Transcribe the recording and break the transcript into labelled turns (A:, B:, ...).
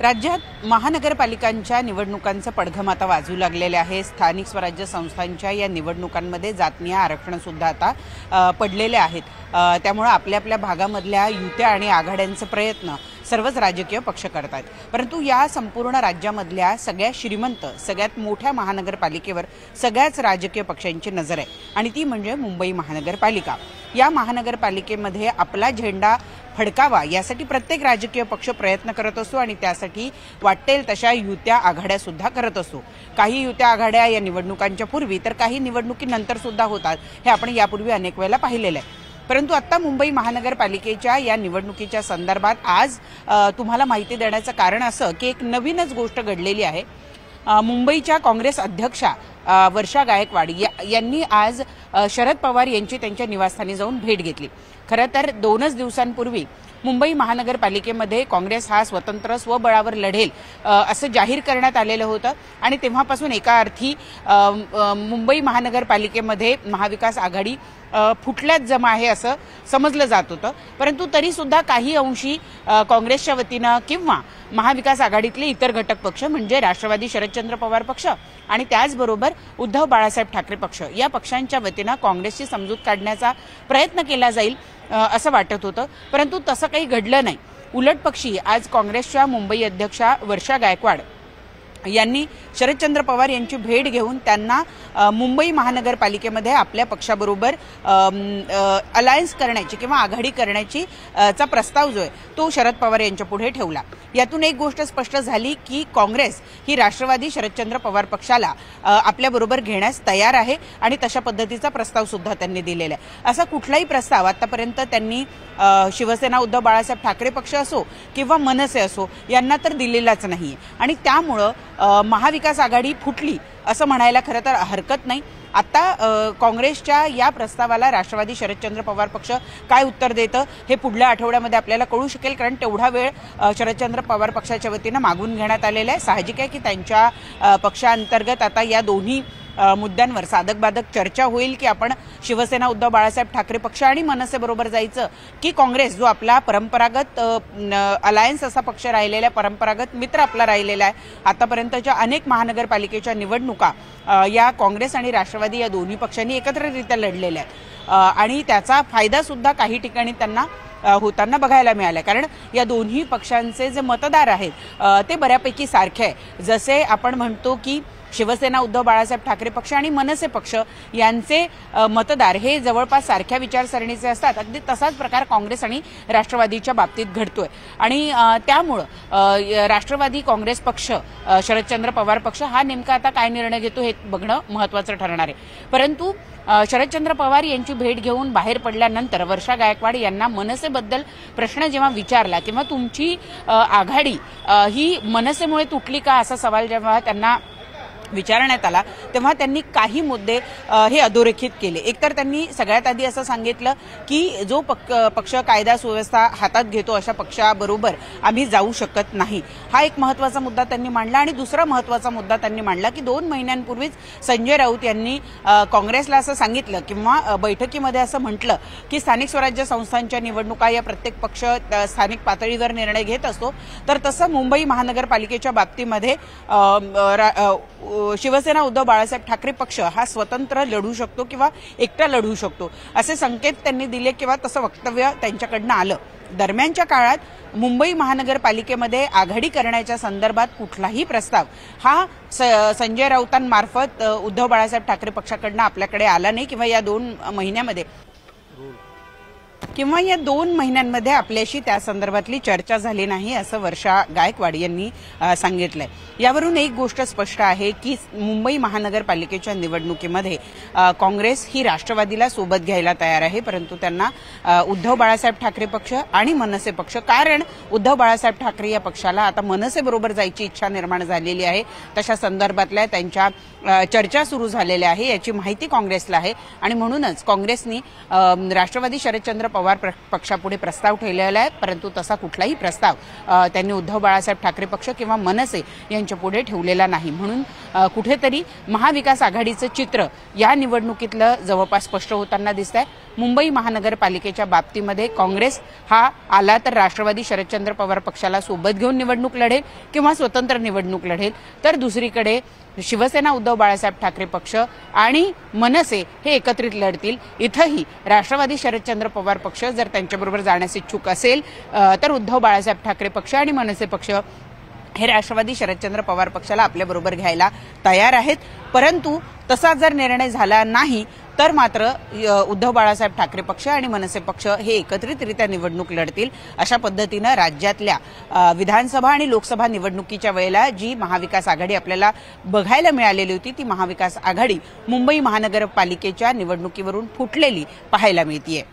A: राज्यात महानगरपालिकांच्या निवडणुकांचं पडघम आता वाजू लागलेले आहे। स्थानिक स्वराज्य संस्थांच्या या निवडणुकांमध्ये जातीय आरक्षण सुद्धा आता पडलेले आहेत। त्यामुळे आपल्या आपल्या भागामधल्या युत्या आणि आघाड्यांचे प्रयत्न सर्वच राजकीय पक्ष करतात। परंतु या संपूर्ण राज्यामधल्या सगळ्यात श्रीमंत सगळ्यात मोठ्या महानगरपालिकेवर सगळ्याच राजकीय पक्षांची नजर आहे आणि ती म्हणजे मुंबई महानगरपालिका। या महानगरपालिकेमध्ये आपला झेंडा फडकावा यासाठी प्रत्येक राजकीय पक्ष प्रयत्न करत असतो आणि त्यासाठी वाटेल तशा युत्या आघाड्या सुद्धा करत असतो। काही युत्या आघाड्या या निवडणुकांच्या पूर्वी तर काही निवडणुकीनंतर सुद्धा होतात, हे आपण यापूर्वी अनेक वेळेला पाहिलेलं आहे। परंतु आता मुंबई महानगरपालिकेच्या या निवडणुकीच्या संदर्भात आज तुम्हाला माहिती देण्याचं कारण असं की एक नवीनच गोष्ट घडलेली आहे। मुंबईच्या काँग्रेस अध्यक्षा वर्षा गायकवाड यांनी आज शरद पवार यांची त्यांच्या निवासस्थानी जाऊन भेट घेतली। खरं तर 2 दिवसांपूर्वी मुंबई महानगरपालिकेमध्ये काँग्रेस हा स्वतंत्र स्वबळावर लढेल असं जाहीर करण्यात आलेलं होतं आणि तेव्हापासून एका अर्थी मुंबई महानगरपालिकेमध्ये महाविकास आघाडी फुटल्यात जमा आहे असं समजलं जात होतं। परंतु तरी सुद्धा काही अंशी काँग्रेसच्या वतीनं किंवा महाविकास आघाडीतले इतर घटक पक्ष म्हणजे राष्ट्रवादी शरदचंद्र पवार पक्ष आणि त्याचबरोबर उद्धव बाळासाहेब ठाकरे पक्ष या पक्षांच्या वतीनं काँग्रेसची समजूत काढण्याचा प्रयत्न केला जाईल असं वाटत होतं। परंतु तसं काही घडलं नाही। उलटपक्षी आज काँग्रेसच्या मुंबई अध्यक्षा वर्षा गायकवाड यांनी शरदचंद्र पवार यांची भेट घेऊन त्यांना मुंबई महानगरपालिकेमध्ये आपल्या पक्षाबरोबर अलायन्स करण्याची किंवा आघाडी करण्याची चा प्रस्ताव जो आहे तो शरद पवार यांच्या पुढे ठेवला। यातून एक गोष्ट स्पष्ट झाली की काँग्रेस ही राष्ट्रवादी शरदचंद्र पवार पक्षाला आपल्याबरोबर घेण्यास तयार आहे आणि तशा पद्धतीचा प्रस्ताव सुद्धा त्यांनी दिलेला आहे। असा कुठलाही प्रस्ताव आतापर्यंत त्यांनी शिवसेना उद्धव बाळासाहेब ठाकरे पक्ष असो किंवा मनसे असो यांना तर दिलेलाच नाहीये आणि त्यामुळे महाविकास आघाडी फुटली असं म्हणायला खरं तर हरकत नाही। आता काँग्रेसच्या या प्रस्तावाला राष्ट्रवादी शरदचंद्र पवार पक्ष काय उत्तर देतं हे पुढल्या आठवड्यामध्ये आपल्याला कळू शकेल, कारण तेवढा वेळ शरदचंद्र पवार पक्षाच्या वतीनं मागून घेण्यात आलेला आहे। साहजिक आहे की त्यांच्या पक्षांतर्गत आता या दोन्ही मुद्द्यांवर साधक बाधक चर्चा होईल की आपण शिवसेना उद्धव बाळासाहेब ठाकरे पक्ष आणि मनसे बरोबर जायचं की काँग्रेस जो आपला परंपरागत अलायन्स असा पक्ष राहिलेला आहे, परंपरागत मित्र आपला राहिलेला आहे। आतापर्यंतच्या अनेक महानगरपालिकेच्या निवडणुका या काँग्रेस आणि राष्ट्रवादी या दोन्ही पक्षांनी एकत्रितरित्या लढलेल्या आहेत आणि त्याचा फायदा सुद्धा काही ठिकाणी त्यांना होताना बघायला मिळाला, कारण या दोन्ही पक्षांचे जे मतदार आहेत ते बऱ्यापैकी सारखे आहे। जसे आपण म्हणतो की शिवसेना उद्धव बाळासाहेब ठाकरे पक्ष आणि मनसे पक्ष यांचे मतदार हे जवळपास सारख्या विचारसरणीचे असतात, अगदी तसाच प्रकार काँग्रेस आणि राष्ट्रवादीच्या बाबतीत घडतोय आणि त्यामुळे राष्ट्रवादी काँग्रेस पक्ष शरदचंद्र पवार पक्ष हा नेमका आता काय निर्णय घेतो हे बघणं महत्त्वाचं ठरणार आहे। परंतु शरदचंद्र पवार यांची भेट घेऊन बाहेर पडल्यानंतर वर्षा गायकवाड यांना मनसेबद्दल प्रश्न जेव्हा विचारला किंवा तुमची आघाडी ही मनसेमुळे तुटली का असा सवाल जेव्हा त्यांना विचारण्यात आला तेव्हा त्यांनी काही मुद्दे हे अधोरेखित केले। एकतर त्यांनी सगळ्यात आधी असं सांगितलं की जो पक्ष कायदा सुव्यवस्था हातात घेतो अशा पक्षाबरोबर आम्ही जाऊ शकत नाही, हा एक महत्त्वाचा मुद्दा त्यांनी मांडला। आणि दुसरा महत्त्वाचा मुद्दा त्यांनी मांडला की 2 महिन्यांपूर्वीच संजय राऊत यांनी काँग्रेसला असं सांगितलं किंवा बैठकीमध्ये असं म्हटलं की स्थानिक स्वराज्य संस्थांच्या निवडणुका या प्रत्येक पक्ष स्थानिक पातळीवर निर्णय घेत असतो, तर तसं मुंबई महानगरपालिकेच्या बाबतीमध्ये शिवसेना उद्धव बाळासाहेब ठाकरे पक्ष हा स्वतंत्र लढू शकतो किंवा एकटा लढू शकतो असे संकेत त्यांनी दिले किंवा तसं वक्तव्य त्यांच्याकडनं आलं। दरम्यानच्या काळात मुंबई महानगरपालिकेमध्ये आघाडी करण्याच्या संदर्भात कुठलाही प्रस्ताव हा संजय राऊतांमार्फत उद्धव बाळासाहेब ठाकरे पक्षाकडनं आपल्याकडे आला नाही किंवा या 2 महिन्यांमध्ये आपल्याशी त्या संदर्भातली चर्चा झाली नाही असं वर्षा गायकवाड यांनी सांगितलंय। यावरून एक गोष्ट स्पष्ट आहे की मुंबई महानगरपालिकेच्या निवडणुकीमध्ये काँग्रेस ही राष्ट्रवादीला सोबत घ्यायला तयार आहे, परंतु त्यांना उद्धव बाळासाहेब ठाकरे पक्ष आणि मनसे पक्ष, कारण उद्धव बाळासाहेब ठाकरे या पक्षाला आता मनसे बरोबर जायची इच्छा निर्माण झालेली आहे, तशा संदर्भातल्या त्यांच्या चर्चा सुरू झालेल्या आहे याची माहिती काँग्रेसला आहे आणि म्हणूनच काँग्रेसनी राष्ट्रवादी शरदचंद्र पवार पक्षापुढे प्रस्ताव ठेवलेला आहे। परंतु तसा कुठलाही प्रस्ताव त्यांनी उद्धव बाळासाहेब ठाकरे पक्ष किंवा मनसे यांच्या पुढे ठेवलेला नाही। म्हणून कुठेतरी महाविकास आघाडीचं चित्र या निवडणुकीतलं जवळपास स्पष्ट होताना दिसतंय। मुंबई महानगरपालिकेच्या बाबतीमध्ये काँग्रेस हा आला तर राष्ट्रवादी शरदचंद्र पवार पक्षाला सोबत घेऊन निवडणूक लढेल किंवा स्वतंत्र निवडणूक लढेल, तर दुसरीकडे शिवसेना उद्धव बाळासाहेब ठाकरे पक्ष आणि मनसे हे एकत्रित लढतील। इथंही राष्ट्रवादी शरदचंद्र पवार पक्ष जर त्यांच्याबरोबर जाण्यास इच्छुक असेल तर उद्धव बाळासाहेब ठाकरे पक्ष आणि मनसे पक्ष हे राष्ट्रवादी शरदचंद्र पवार पक्षाला आपल्याबरोबर घ्यायला तयार आहेत। परंतु तसा जर निर्णय झाला नाही तर मात्र उद्धव बाळासाहेब ठाकरे पक्ष आणि मनसे पक्ष हे एकत्रितरित्या निवडणूक लढतील। अशा पद्धतीनं राज्यातल्या विधानसभा आणि लोकसभा निवडणुकीच्या वेळेला जी महाविकास आघाडी आपल्याला बघायला मिळालेली होती ती महाविकास आघाडी मुंबई महानगरपालिकेच्या निवडणुकीवरून फुटलेली पाहायला मिळतेय।